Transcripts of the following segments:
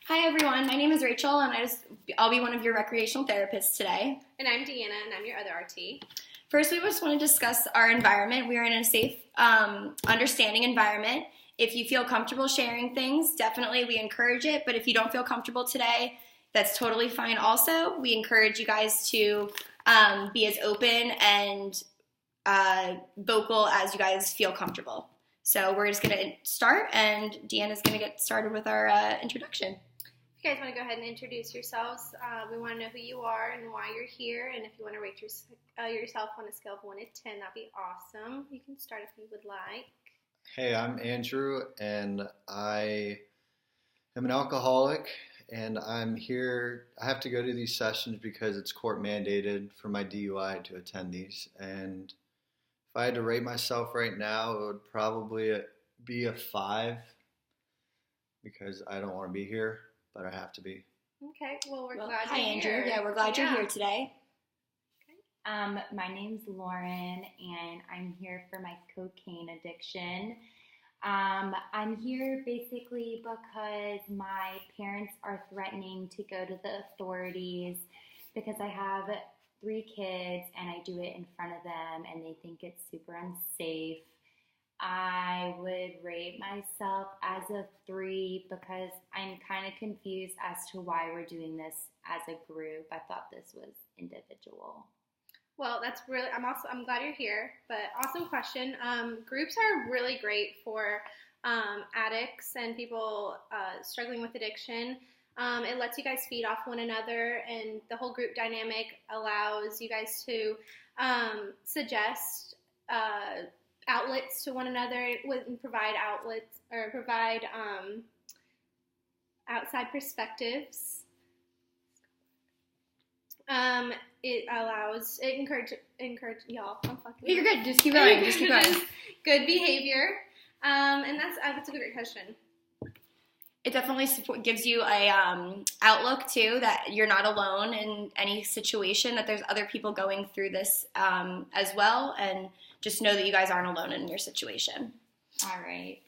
Hi everyone, my name is Rachel and I'll be one of your recreational therapists today. And I'm Deanna and I'm your other RT. First, we just want to discuss our environment. We are in a safe, understanding environment. If you feel comfortable sharing things, definitely we encourage it. But if you don't feel comfortable today, that's totally fine also. We encourage you guys to be as open and vocal as you guys feel comfortable. So we're just going to start, and Deanna's going to get started with our introduction. If you guys want to go ahead and introduce yourselves, we want to know who you are and why you're here. And if you want to rate yourself on a scale of 1 to 10, that'd be awesome. You can start if you would like. Hey, I'm Andrew, and I am an alcoholic, and I'm here. I have to go to these sessions because it's court mandated for my DUI to attend these. And if I had to rate myself right now, it would probably be a 5 because I don't want to be here, but I have to be. Okay, well, we're glad hi, you're Andrew. here. Yeah, we're glad you're here today. My name's Lauren, and I'm here for my cocaine addiction. I'm here basically because my parents are threatening to go to the authorities because I have 3 kids and I do it in front of them and they think it's super unsafe. I would rate myself as a 3 because I'm kind of confused as to why we're doing this as a group. I thought this was individual. Well, that's really, I'm glad you're here, but awesome question. Groups are really great for addicts and people struggling with addiction. It lets you guys feed off one another, and the whole group dynamic allows you guys to suggest outlets to one another and provide outlets or provide outside perspectives. It encourage y'all. I'm fucking. You're good. Just keep going. Just keep going. Good behavior. And that's a good question. It definitely gives you a outlook too, that you're not alone in any situation, that there's other people going through this as well, and just know that you guys aren't alone in your situation. All right.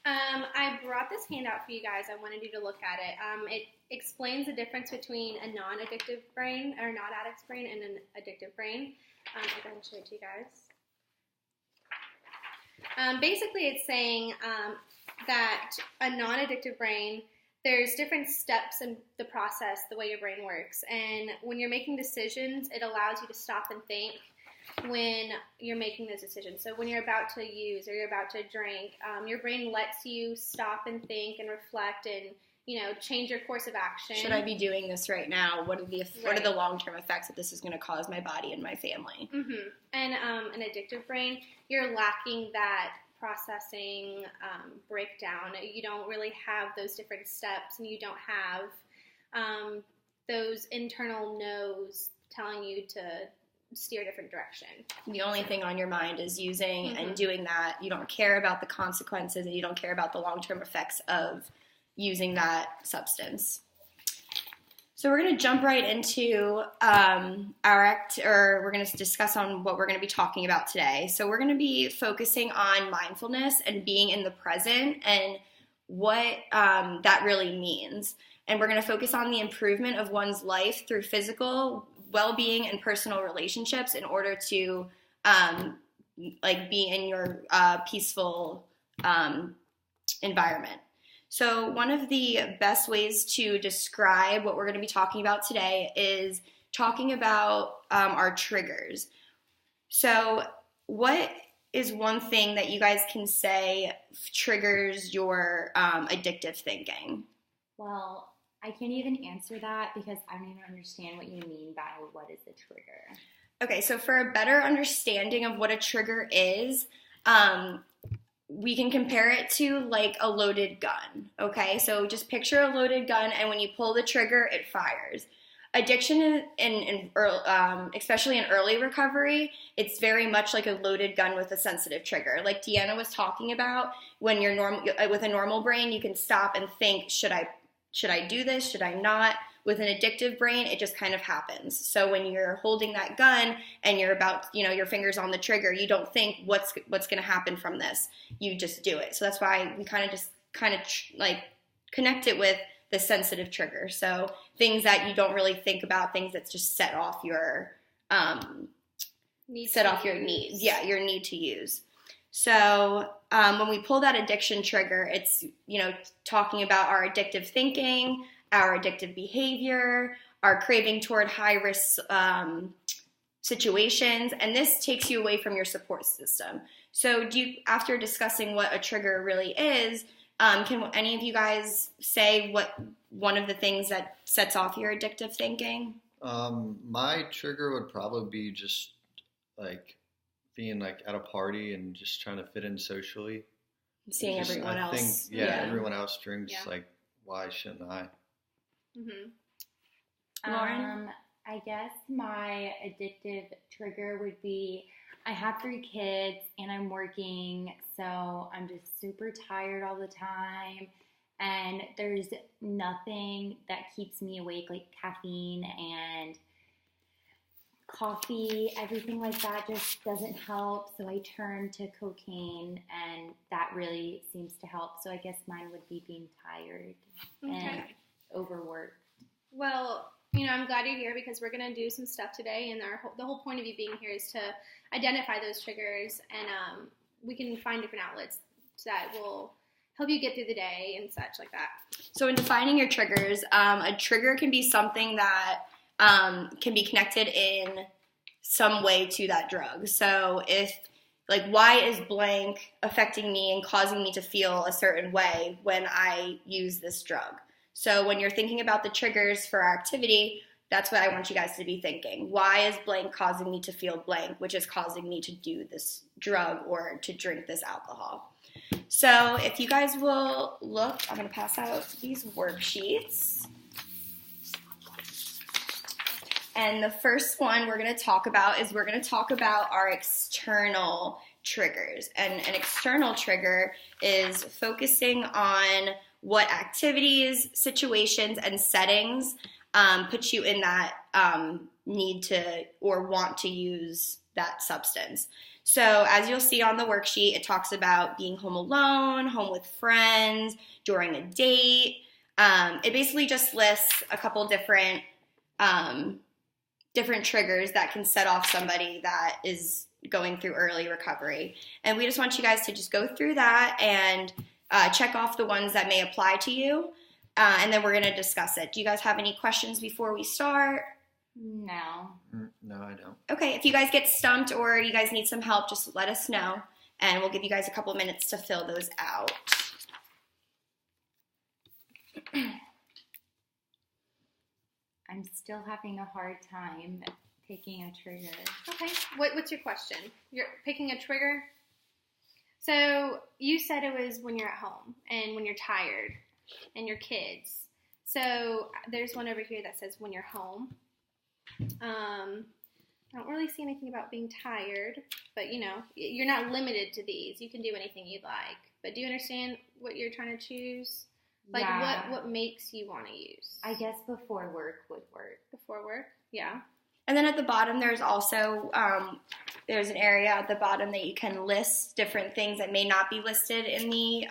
I brought this handout for you guys. I wanted you to look at it. It explains the difference between a non-addictive brain, or not addict's brain, and an addictive brain. I'll go ahead and show it to you guys. Basically, it's saying that a non-addictive brain, there's different steps in the process, the way your brain works. And when you're making decisions, it allows you to stop and think when you're making those decisions. So when you're about to use or you're about to drink, your brain lets you stop and think and reflect and, change your course of action. Should I be doing this right now? What are the long-term effects that this is going to cause my body and my family? Mm-hmm. And an addictive brain, you're lacking that processing breakdown. You don't really have those different steps, and you don't have those internal no's telling you to steer a different direction. The only thing on your mind is using and doing that. You don't care about the consequences, and you don't care about the long-term effects of using that substance. So we're going to jump right into we're going to discuss on what we're going to be talking about today. So we're going to be focusing on mindfulness and being in the present and what that really means. And we're going to focus on the improvement of one's life through physical well-being and personal relationships in order to be in your peaceful environment. So one of the best ways to describe what we're going to be talking about today is talking about our triggers. So what is one thing that you guys can say triggers your addictive thinking? Well, I can't even answer that because I don't even understand what you mean by what is a trigger. Okay, so for a better understanding of what a trigger is, we can compare it to like a loaded gun, okay? So just picture a loaded gun, and when you pull the trigger, it fires. Addiction, especially in early recovery, it's very much like a loaded gun with a sensitive trigger. Like Deanna was talking about, when you're with a normal brain, you can stop and think, should I do this? Should I not? With an addictive brain, it just kind of happens. So when you're holding that gun and you're about, your fingers on the trigger, you don't think what's going to happen from this. You just do it. So that's why we kind of connect it with the sensitive trigger. So things that you don't really think about, things that just set off your needs. Yeah, your need to use. So when we pull that addiction trigger, it's, talking about our addictive thinking, our addictive behavior, our craving toward high risk situations, and this takes you away from your support system. So after discussing what a trigger really is, can any of you guys say what one of the things that sets off your addictive thinking? My trigger would probably be just like being like at a party and just trying to fit in socially. Seeing everyone else. Everyone else drinks. Like, why shouldn't I? Lauren? I guess my addictive trigger would be I have 3 kids and I'm working, so I'm just super tired all the time. And there's nothing that keeps me awake like caffeine and coffee, everything like that just doesn't help. So I turn to cocaine, and that really seems to help. So I guess mine would be being tired and overworked. Well, I'm glad you're here because we're going to do some stuff today, and the whole point of you being here is to identify those triggers, and we can find different outlets that will help you get through the day and such like that. So in defining your triggers, a trigger can be something that can be connected in some way to that drug. So if, why is blank affecting me and causing me to feel a certain way when I use this drug? So when you're thinking about the triggers for our activity, that's what I want you guys to be thinking. Why is blank causing me to feel blank, which is causing me to do this drug or to drink this alcohol? So if you guys will look, I'm going to pass out these worksheets. And the first one we're going to talk about is our external triggers. And an external trigger is focusing on what activities, situations, and settings put you in that need to or want to use that substance. So as you'll see on the worksheet, it talks about being home alone, home with friends, during a date. It basically just lists a couple different triggers that can set off somebody that is going through early recovery. And we just want you guys to just go through that and check off the ones that may apply to you, and then we're going to discuss it. Do you guys have any questions before we start? No. No, I don't. Okay, if you guys get stumped or you guys need some help, just let us know, and we'll give you guys a couple minutes to fill those out. I'm still having a hard time picking a trigger. Okay, what's your question? You're picking a trigger? So you said it was when you're at home and when you're tired and your kids. So there's one over here that says when you're home. I don't really see anything about being tired, but you're not limited to these. You can do anything you'd like. But do you understand what you're trying to choose? What makes you want to use? I guess before work would work. Before work? Yeah. And then at the bottom, there's also there's an area at the bottom that you can list different things that may not be listed in the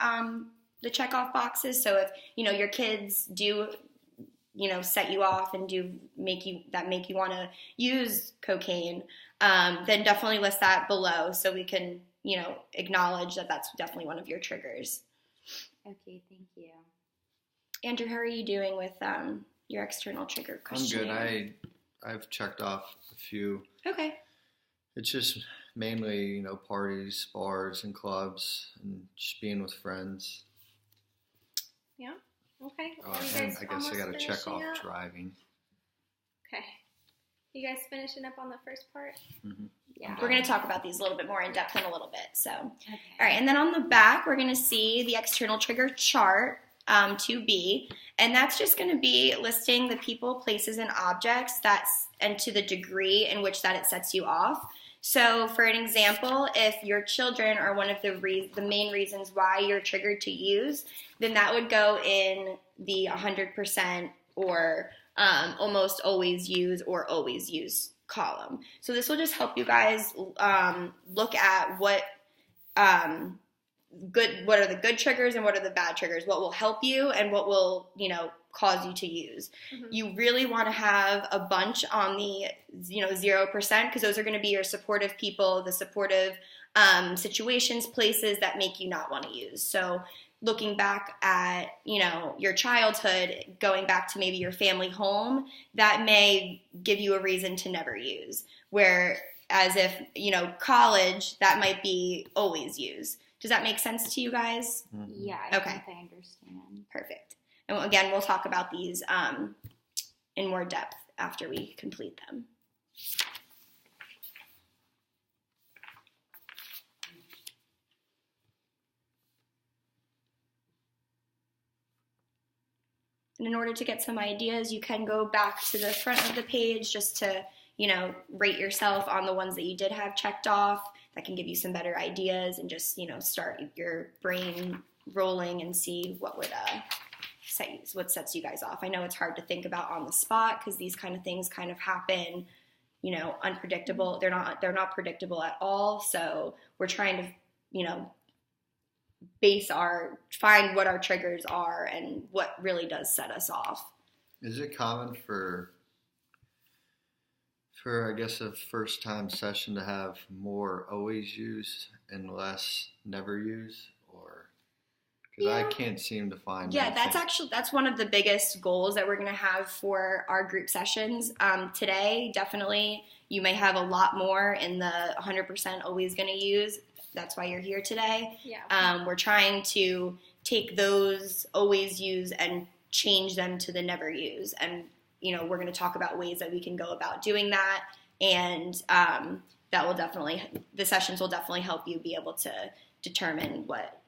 checkoff boxes. So if your kids do set you off and do make you want to use cocaine, then definitely list that below so we can acknowledge that that's definitely one of your triggers. Okay, thank you. Andrew, how are you doing with your external trigger questionnaire? I'm good. I've checked off a few. Okay. It's just mainly, parties, bars, and clubs, and just being with friends. Yeah. Okay. And I guess I got to check off driving. Okay. You guys finishing up on the first part? Mm-hmm. Yeah. We're going to talk about these a little bit more in depth in a little bit. So, okay. All right. And then on the back, we're going to see the external trigger chart. 2B, and that's just going to be listing the people, places, and objects and to the degree in which that it sets you off. So, for an example, if your children are one of the main reasons why you're triggered to use, then that would go in the 100% or almost always use or always use column. So this will just help you guys look at what what are the good triggers and what are the bad triggers, what will help you and what will, cause you to use. Mm-hmm. You really want to have a bunch on the, 0%, because those are going to be your supportive people, the supportive situations, places that make you not want to use. So looking back at, your childhood, going back to maybe your family home, that may give you a reason to never use. Whereas if, college, that might be always use. Does that make sense to you guys? Mm-hmm. Yeah, I Okay. think I understand. Perfect. And again, we'll talk about these in more depth after we complete them. And in order to get some ideas, you can go back to the front of the page just to, rate yourself on the ones that you did have checked off. That can give you some better ideas and just, start your brain rolling and see what would what sets you guys off. I know it's hard to think about on the spot because these kind of things kind of happen, unpredictable. They're not predictable at all. So we're trying to, find what our triggers are and what really does set us off. Is it common for I guess a first time session to have more always use and less never use, or because I can't seem to find that's one of the biggest goals that we're going to have for our group sessions. Today, definitely you may have a lot more in the 100% always going to use. That's why you're here today. Yeah. We're trying to take those always use and change them to the never use. And, we're going to talk about ways that we can go about doing that. And the sessions will definitely help you be able to determine what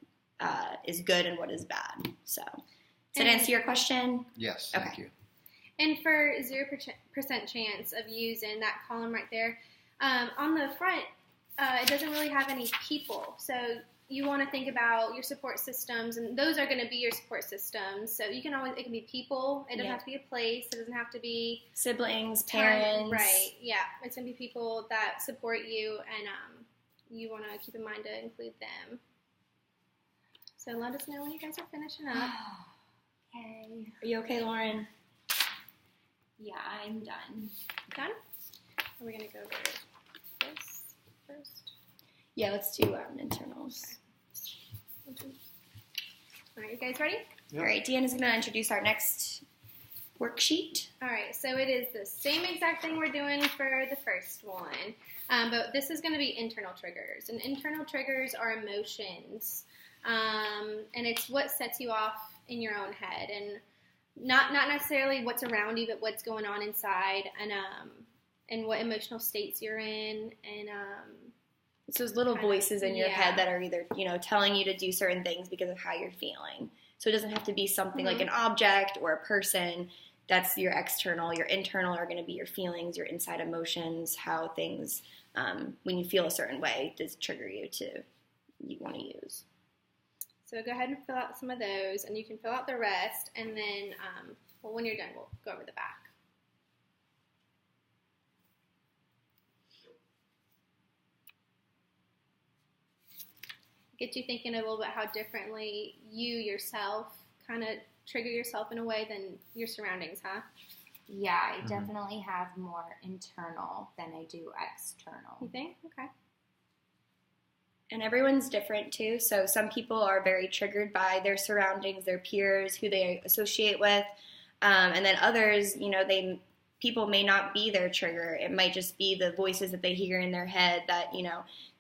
is good and what is bad. So, does that answer your question? Yes, thank Okay. you. And for 0% chance of using that column right there, on the front, it doesn't really have any people. So you want to think about your support systems, and those are going to be your support systems. So it can be people. It doesn't have to be a place. It doesn't have to be Siblings, parents. Right. Yeah. It's going to be people that support you, and you want to keep in mind to include them. So let us know when you guys are finishing up. Okay. Are you okay, Lauren? Yeah, I'm done. Done? Are we going to go over this first? Yeah, let's do internals. All right, you guys ready? Yep. All right, Deanna's going to introduce our next worksheet. All right, so it is the same exact thing we're doing for the first one, but this is going to be internal triggers. And internal triggers are emotions, and it's what sets you off in your own head, and not necessarily what's around you, but what's going on inside, and what emotional states you're in, and It's those little voices in your yeah. head that are either, telling you to do certain things because of how you're feeling. So it doesn't have to be something like an object or a person. That's your external. Your internal are going to be your feelings, your inside emotions, how things, when you feel a certain way, does trigger you want to use. So go ahead and fill out some of those, and you can fill out the rest, and then, when you're done, we'll go over the back. Get you thinking a little bit how differently you yourself kind of trigger yourself in a way than your surroundings, huh? Yeah, I definitely have more internal than I do external. You think? Okay. And everyone's different too. So some people are very triggered by their surroundings, their peers, who they associate with. And then others, people may not be their trigger. It might just be the voices that they hear in their head that,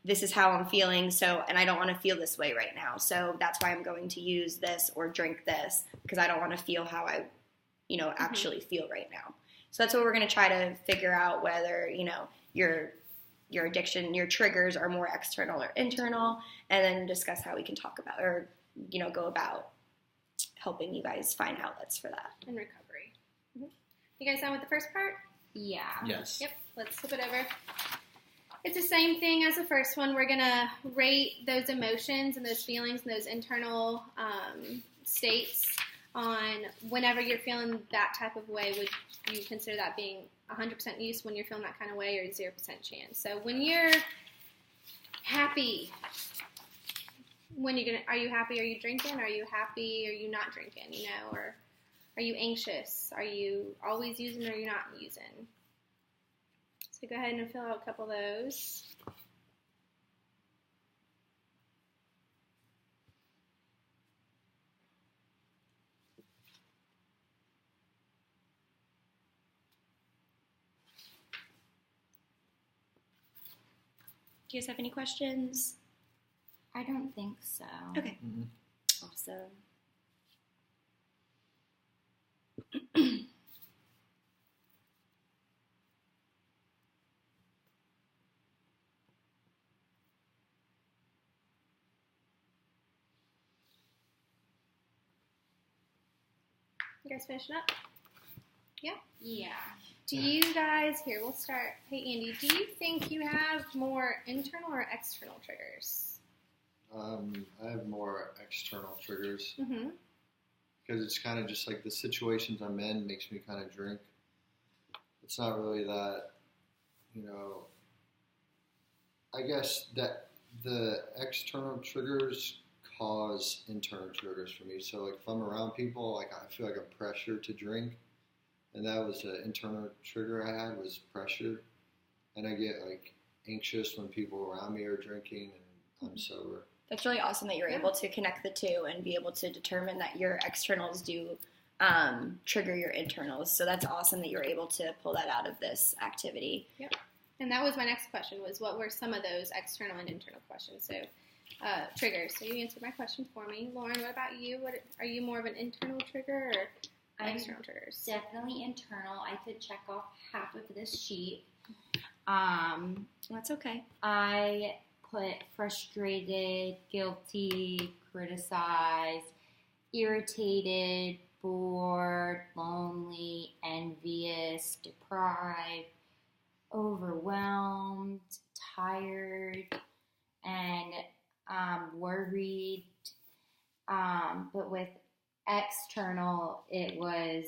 this is how I'm feeling. So, and I don't want to feel this way right now. So that's why I'm going to use this or drink this, because I don't want to feel how I, actually feel right now. So that's what we're going to try to figure out, whether, your addiction, your triggers are more external or internal, and then discuss how we can talk about or, go about helping you guys find outlets for that. And recovery. Mm-hmm. You guys done with the first part? Yeah. Yes. Yep. Let's flip it over. It's the same thing as the first one. We're going to rate those emotions and those feelings and those internal states on whenever you're feeling that type of way. Would you consider that being 100% use when you're feeling that kind of way, or 0% chance? So when you're happy, are you happy? Are you drinking? Are you happy? Are you not drinking? Or are you anxious? Are you always using or are you not using? So go ahead and fill out a couple of those. Do you guys have any questions? I don't think so. Okay. Mm-hmm. Awesome. You guys finishing up? Yeah. Yeah. Do you guys, here, we'll start. Hey, Andy, do you think you have more internal or external triggers? I have more external triggers Mm-hmm. because it's kind of just like the situations I'm in makes me kind of drink. It's not really that, I guess that the external triggers cause internal triggers for me. So like if I'm around people, like I feel like I'm pressured to drink, and that was the internal trigger I had was pressure, and I get like anxious when people around me are drinking and I'm sober. That's really awesome that you're able to connect the two and be able to determine that your externals do trigger your internals. So that's awesome that you're able to pull that out of this activity. Yep. And that was my next question, was what were some of those external and internal questions? So triggers. So you answered my question for me. Lauren, what about you? Are you more of an internal trigger or external triggers? Definitely internal. I could check off half of this sheet. That's okay. I put frustrated, guilty, criticized, irritated, bored, lonely, envious, deprived, overwhelmed, tired, and worried. But with external, it was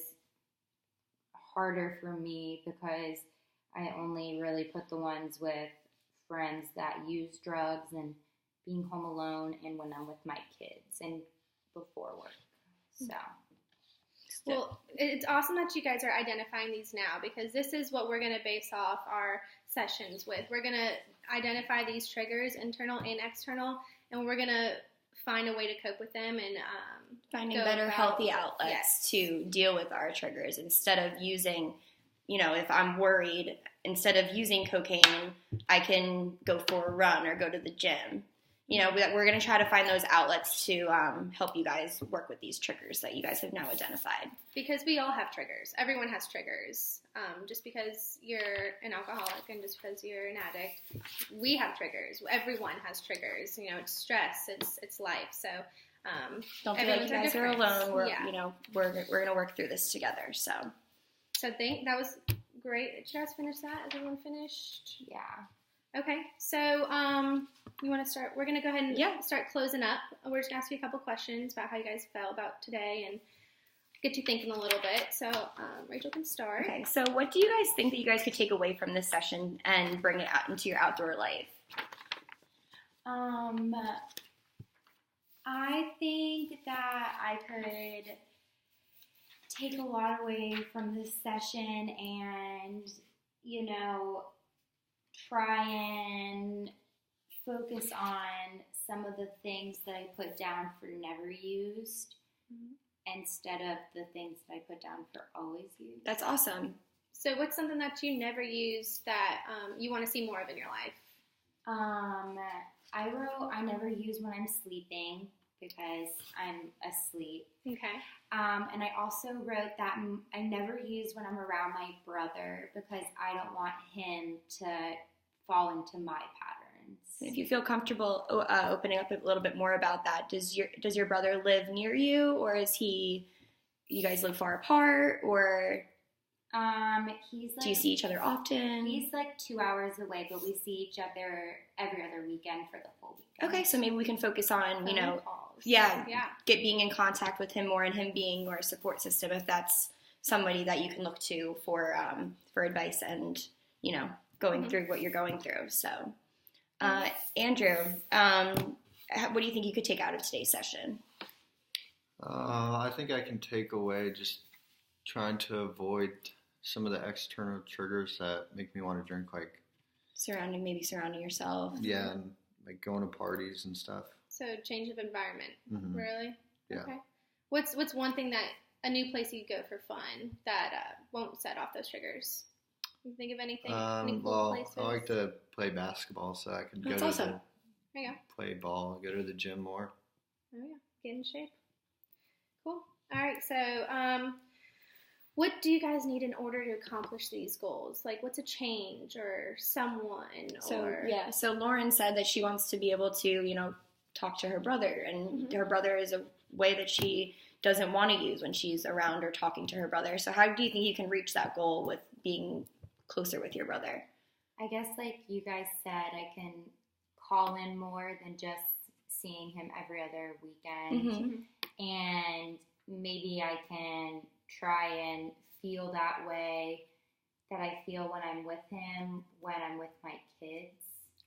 harder for me because I only really put the ones with friends that use drugs and being home alone and when I'm with my kids and before work. So. Well, it's awesome that you guys are identifying these now, because this is what we're going to base off our sessions with. We're going to identify these triggers, internal and external, and we're going to find a way to cope with them and finding better healthy outlets to deal with our triggers instead of using, if I'm worried, instead of using cocaine, I can go for a run or go to the gym. We're going to try to find those outlets to help you guys work with these triggers that you guys have now identified. Because we all have triggers. Everyone has triggers. Just because you're an alcoholic and just because you're an addict, we have triggers. Everyone has triggers. It's stress. It's life. So don't feel like you guys are alone. We're we're going to work through this together. So I think that was great. Did you guys finish that? Is everyone finished? Yeah. Okay, so you want to start? We're going to go ahead and start closing up. We're just going to ask you a couple questions about how you guys felt about today and get you thinking a little bit. So Rachel can start. Okay, so what do you guys think that you guys could take away from this session and bring it out into your outdoor life? I think that I could take a lot away from this session and, try and focus on some of the things that I put down for never used instead of the things that I put down for always used. That's awesome. So what's something that you never used that you want to see more of in your life? I wrote I never use when I'm sleeping because I'm asleep. Okay. And I also wrote that I never use when I'm around my brother because I don't want him to fall into my patterns. If you feel comfortable opening up a little bit more about that, does your brother live near you, or you guys live far apart, or do you see each other often? He's like 2 hours away, but we see each other every other weekend for the full weekend. Okay, so maybe we can focus on calls. being in contact with him more and him being your support system if that's somebody that you can look to for advice and going through what you're going through. So Andrew, what do you think you could take out of today's session? I think I can take away just trying to avoid some of the external triggers that make me want to drink, like Surrounding yourself. yeah, and like going to parties and stuff. So change of environment, Mhm. really? Yeah. Okay. What's one thing that a new place you go for fun that won't set off those triggers? Can you think of anything? Any cool Well, places? I like to play basketball, so I could go That's to awesome. There you go. play ball, go to the gym more. Oh yeah, get in shape. Cool. All right. So, what do you guys need in order to accomplish these goals? Like, what's a change or someone? So Lauren said that she wants to be able to, talk to her brother, and her brother is a way that she doesn't want to use when she's around or talking to her brother. So how do you think you can reach that goal with being closer with your brother? I guess like you guys said, I can call in more than just seeing him every other weekend. And maybe I can try and feel that way that I feel when I'm with him, when I'm with my kids.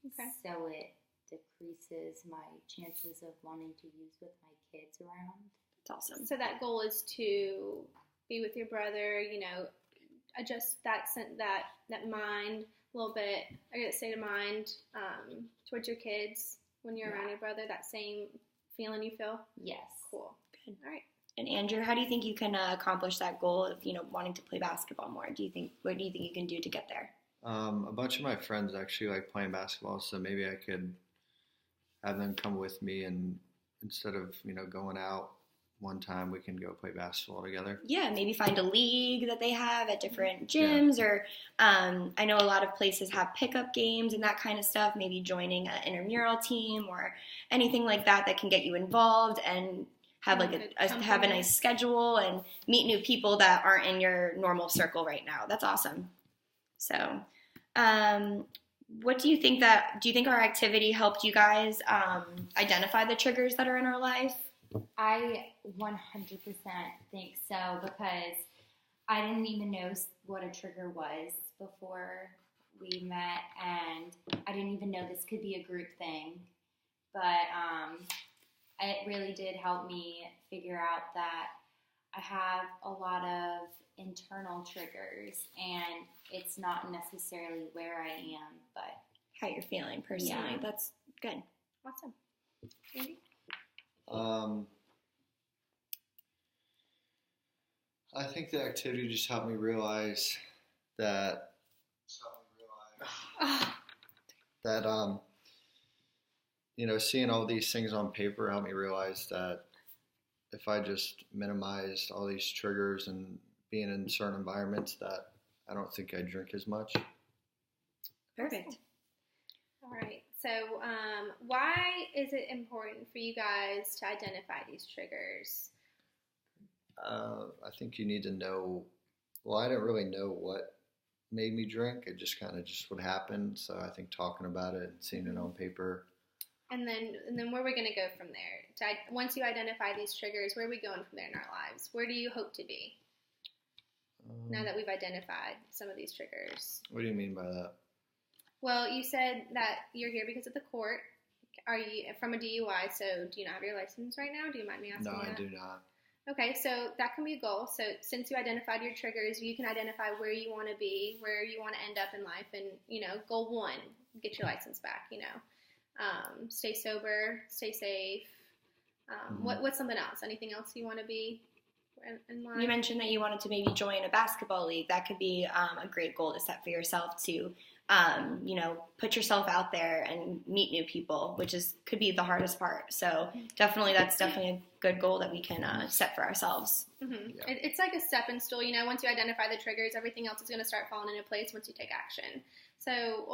Okay. So it decreases my chances of wanting to use with my kids around. That's awesome. So that goal is to be with your brother. Adjust that mind a little bit. I get state of mind towards your kids when you're around your brother. That same feeling you feel. Yes. Cool. Good. All right. And Andrew, how do you think you can accomplish that goal of wanting to play basketball more? What do you think you can do to get there? A bunch of my friends actually like playing basketball, so maybe I could have them come with me, and instead of going out one time, we can go play basketball together. Yeah, maybe find a league that they have at different gyms, or I know a lot of places have pickup games and that kind of stuff. Maybe joining an intramural team or anything like that can get you involved and have have a nice schedule and meet new people that aren't in your normal circle right now. That's awesome. So, what do you think our activity helped you guys identify the triggers that are in our life? I 100% think so, because I didn't even know what a trigger was before we met, and I didn't even know this could be a group thing, but it really did help me figure out that I have a lot of internal triggers, and it's not necessarily where I am, but how you're feeling personally. Yeah. That's good. Awesome. Andy? I think the activity just helped me realize that seeing all these things on paper helped me realize that if I just minimized all these triggers and being in certain environments, that I don't think I'd drink as much. Perfect. All right. So, why is it important for you guys to identify these triggers? I think you need to know. Well, I didn't really know what made me drink. It just kind of would happen. So I think talking about it and seeing it on paper. And then where are we going to go from there? Once you identify these triggers, where are we going from there in our lives? Where do you hope to be now that we've identified some of these triggers? What do you mean by that? Well, you said that you're here because of the court. Are you from a DUI? So do you not have your license right now? Do you mind me asking that? No, I do not. Okay, so that can be a goal. So since you identified your triggers, you can identify where you want to be, where you want to end up in life, and goal 1, get your license back. Stay sober, stay safe. What's something else? Anything else you want to be in life? You mentioned that you wanted to maybe join a basketball league. That could be a great goal to set for yourself to, put yourself out there and meet new people, which could be the hardest part. So that's definitely a good goal that we can set for ourselves. Mm-hmm. Yeah. It's like a stepping stool. Once you identify the triggers, everything else is going to start falling into place once you take action. So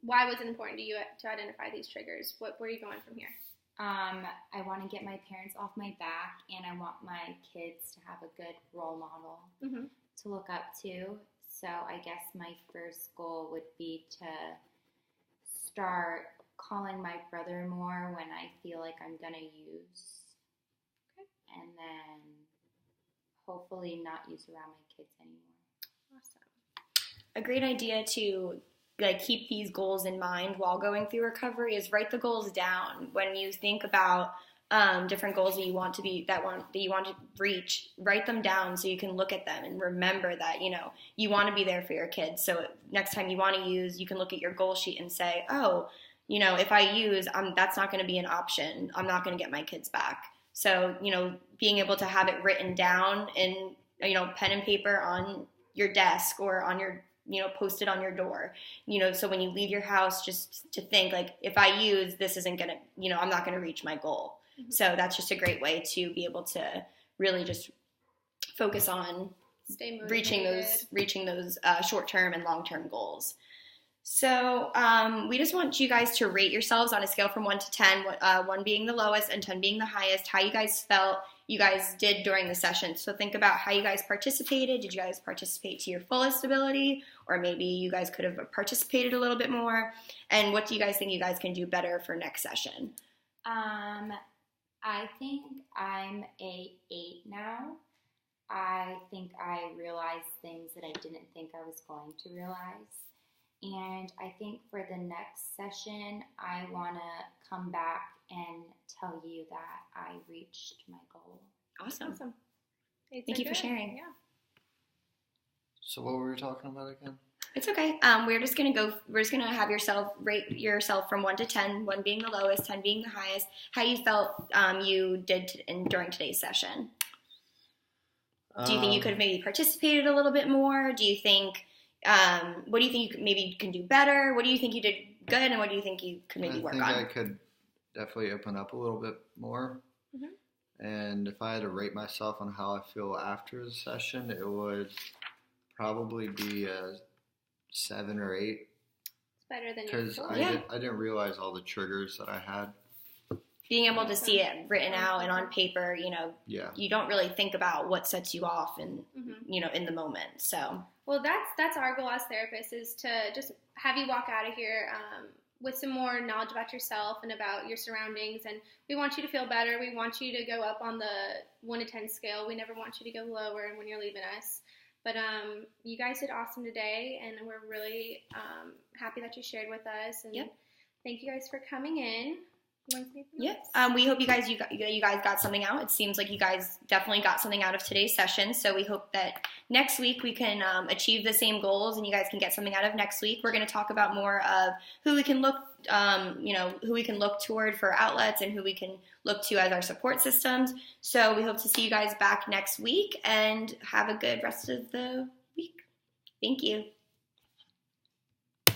why was it important to you to identify these triggers? Where are you going from here? I want to get my parents off my back, and I want my kids to have a good role model to look up to. So I guess my first goal would be to start calling my brother more when I feel like I'm going to use. Okay. And then hopefully not use around my kids anymore. Awesome. A great idea to like keep these goals in mind while going through recovery is write the goals down. When you think about different goals that you want to reach, write them down so you can look at them and remember that, you want to be there for your kids. So next time you want to use, you can look at your goal sheet and say, oh, if I use, that's not going to be an option. I'm not going to get my kids back. So, being able to have it written down in, pen and paper on your desk or on your, posted on your door, so when you leave your house, just to think like, if I use, this isn't going to, I'm not going to reach my goal. Mm-hmm. So that's just a great way to be able to really just focus on reaching those short-term and long-term goals. So we just want you guys to rate yourselves on a scale from 1 to 10, 1 being the lowest and 10 being the highest, how you guys felt you guys did during the session. So think about how you guys participated. Did you guys participate to your fullest ability? Or maybe you guys could have participated a little bit more. And what do you guys think you guys can do better for next session? I think I'm a 8 now. I think I realized things that I didn't think I was going to realize. And I think for the next session, I want to come back and tell you that I reached my goal. Awesome. Thank you for sharing. Yeah. So what were we talking about again? It's okay. We're just gonna have yourself rate yourself from 1 to 10, 1 being the lowest, 10 being the highest. How you felt you did during today's session? Do you think you could have maybe participated a little bit more? Do you think? What do you think you can do better? What do you think you did good, and what do you think you could maybe work on? I think I could definitely open up a little bit more. Mm-hmm. And if I had to rate myself on how I feel after the session, it would probably be a 7 or 8. It's better than because I didn't realize all the triggers that I had. Being able to see it written out and on paper, you don't really think about what sets you off and in the moment. So well, that's our goal as therapists, is to just have you walk out of here with some more knowledge about yourself and about your surroundings. And we want you to feel better. We want you to go up on the 1 to 10 scale. We never want you to go lower when you're leaving us. But you guys did awesome today, and we're really happy that you shared with us. And thank you guys for coming in. Yes. We hope you guys got something out. It seems like you guys definitely got something out of today's session. So we hope that next week we can achieve the same goals, and you guys can get something out of next week. We're going to talk about more of who we can look, who we can look toward for outlets and who we can look to as our support systems. So we hope to see you guys back next week, and have a good rest of the week. Thank you.